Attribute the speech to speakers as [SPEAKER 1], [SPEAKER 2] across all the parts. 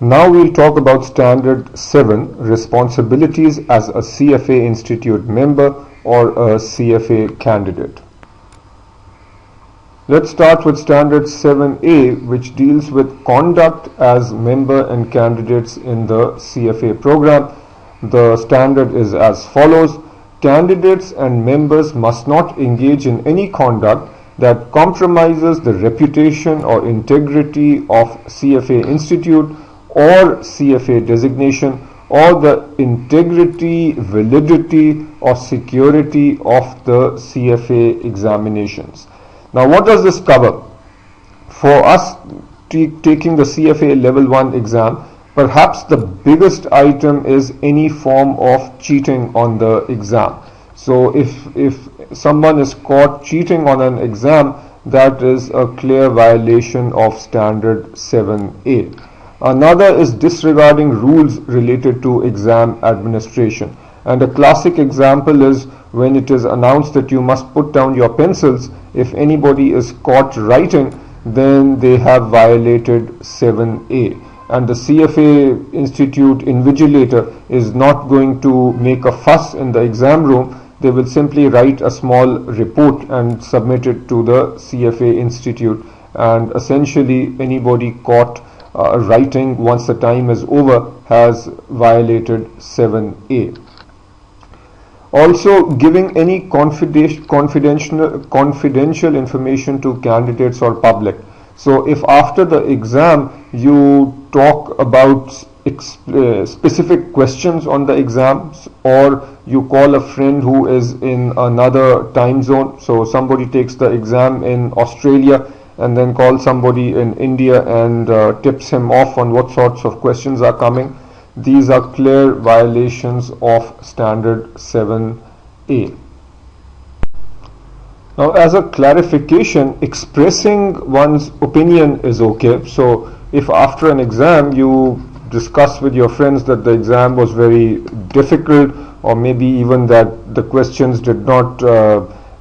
[SPEAKER 1] Now we'll talk about Standard 7, responsibilities as a CFA Institute member or a CFA candidate. Let's start with Standard 7A, which deals with conduct as member and candidates in the CFA program. The standard is as follows. Candidates and members must not engage in any conduct that compromises the reputation or integrity of CFA Institute or CFA designation, or the integrity, validity, or security of the CFA examinations. Now, what does this cover? For us taking the CFA Level I exam, perhaps the biggest item is any form of cheating on the exam. So if someone is caught cheating on an exam, that is a clear violation of Standard 7A. Another is disregarding rules related to exam administration. And a classic example is when it is announced that you must put down your pencils. If anybody is caught writing, then they have violated 7A. And the CFA Institute invigilator is not going to make a fuss in the exam room. They will simply write a small report and submit it to the CFA Institute. And essentially anybody caught writing once the time is over has violated 7A. Also, giving any confidential information to candidates or public. So if after the exam you talk about specific questions on the exams, or you call a friend who is in another time zone, so somebody takes the exam in Australia and then calls somebody in India and tips him off on what sorts of questions are coming, these are clear violations of Standard 7A. Now, as a clarification, expressing one's opinion is okay. So if after an exam you discuss with your friends that the exam was very difficult, or maybe even that the questions did not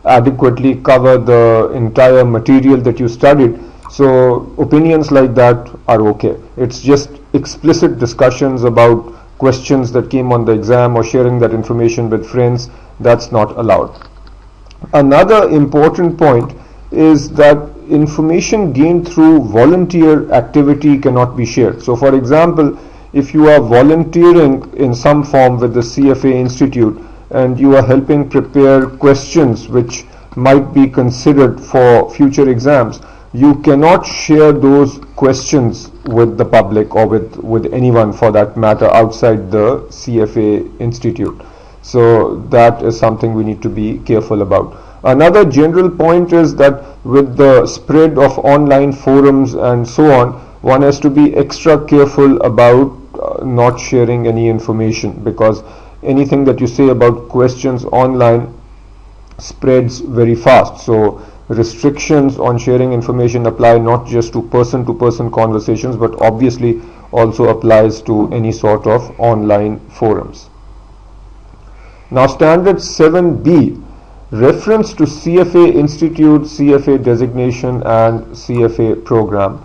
[SPEAKER 1] adequately cover the entire material that you studied, so opinions like that are okay. It's just explicit discussions about questions that came on the exam or sharing that information with friends, that's not allowed. Another important point is that information gained through volunteer activity cannot be shared. So for example, if you are volunteering in some form with the CFA Institute and you are helping prepare questions which might be considered for future exams, you cannot share those questions with the public or with anyone for that matter outside the CFA Institute. So that is something we need to be careful about. Another general point is that with the spread of online forums and so on, one has to be extra careful about not sharing any information, because anything that you say about questions online spreads very fast. So restrictions on sharing information apply not just to person-to-person conversations, but obviously also applies to any sort of online forums. Now, Standard 7B, reference to CFA Institute, CFA designation and CFA program.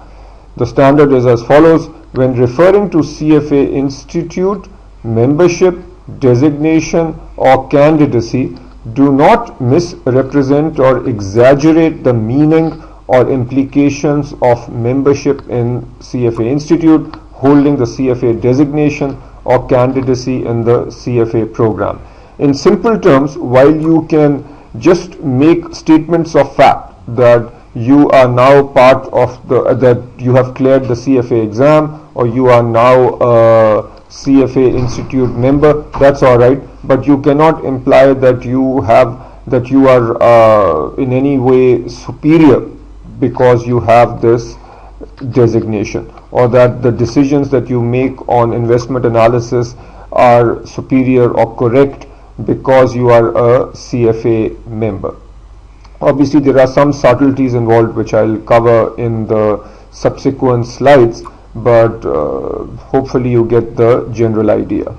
[SPEAKER 1] The standard is as follows. When referring to CFA Institute, membership, designation or candidacy, do not misrepresent or exaggerate the meaning or implications of membership in CFA Institute, holding the CFA designation or candidacy in the CFA program. In simple terms, while you can just make statements of fact that you are now part of that you have cleared the CFA exam, or you are now a CFA Institute member, that's all right, but you cannot imply that you are in any way superior because you have this designation, or that the decisions that you make on investment analysis are superior or correct because you are a CFA member. Obviously, there are some subtleties involved which I'll cover in the subsequent slides, but hopefully you get the general idea.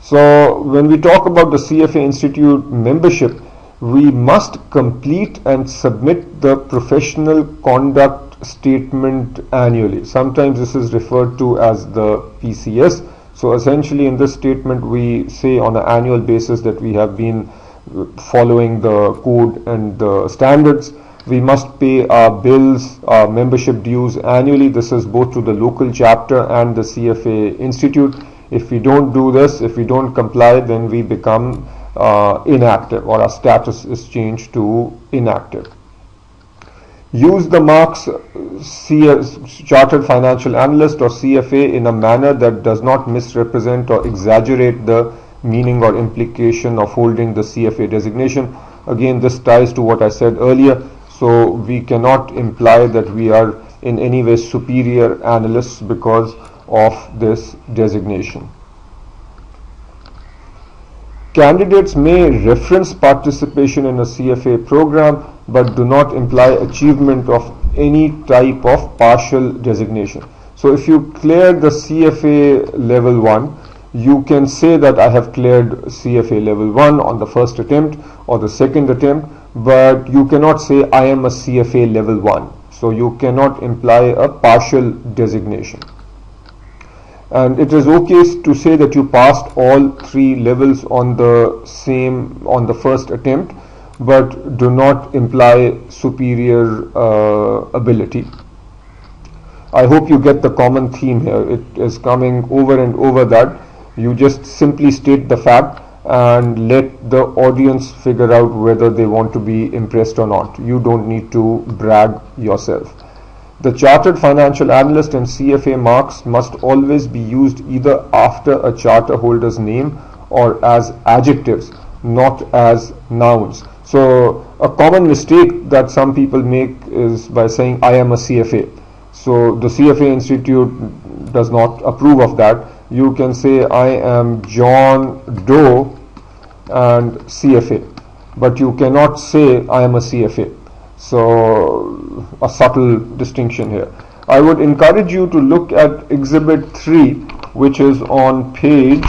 [SPEAKER 1] So when we talk about the CFA Institute membership, we must complete and submit the professional conduct statement annually. Sometimes this is referred to as the PCS. So essentially in this statement we say on an annual basis that we have been following the code and the standards. We must pay our bills, our membership dues annually. This is both to the local chapter and the CFA Institute. If we don't do this, if we don't comply, then we become inactive, or our status is changed to inactive. Use the marks Chartered Financial Analyst or CFA in a manner that does not misrepresent or exaggerate the meaning or implication of holding the CFA designation. Again, this ties to what I said earlier. So we cannot imply that we are in any way superior analysts because of this designation. Candidates may reference participation in a CFA program but do not imply achievement of any type of partial designation. So if you clear the CFA Level 1, you can say that I have cleared CFA Level 1 on the first attempt or the second attempt, but you cannot say I am a CFA Level 1. So you cannot imply a partial designation. And it is okay to say that you passed all 3 levels on the first attempt, but do not imply superior ability. I hope you get the common theme here. It is coming over and over that you just simply state the fact and let the audience figure out whether they want to be impressed or not. You don't need to brag yourself. The Chartered Financial Analyst and CFA marks must always be used either after a charter holder's name or as adjectives, not as nouns. So a common mistake that some people make is by saying I am a CFA. So the CFA Institute does not approve of that. You can say I am John Doe and CFA, but you cannot say I am a CFA. So a subtle distinction here. I would encourage you to look at Exhibit 3, which is on page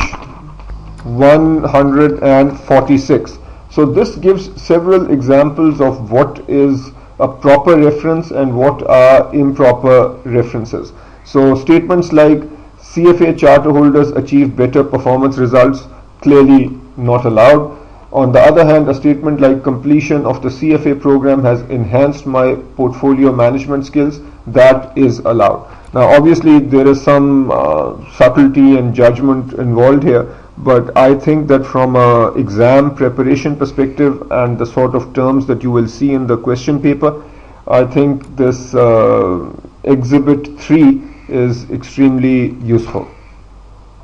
[SPEAKER 1] 146. So this gives several examples of what is a proper reference and what are improper references. So statements like CFA charter holders achieve better performance results, clearly not allowed. On the other hand, a statement like completion of the CFA program has enhanced my portfolio management skills, that is allowed. Now obviously there is some subtlety and judgment involved here, but I think that from an exam preparation perspective and the sort of terms that you will see in the question paper, I think this Exhibit 3 is extremely useful.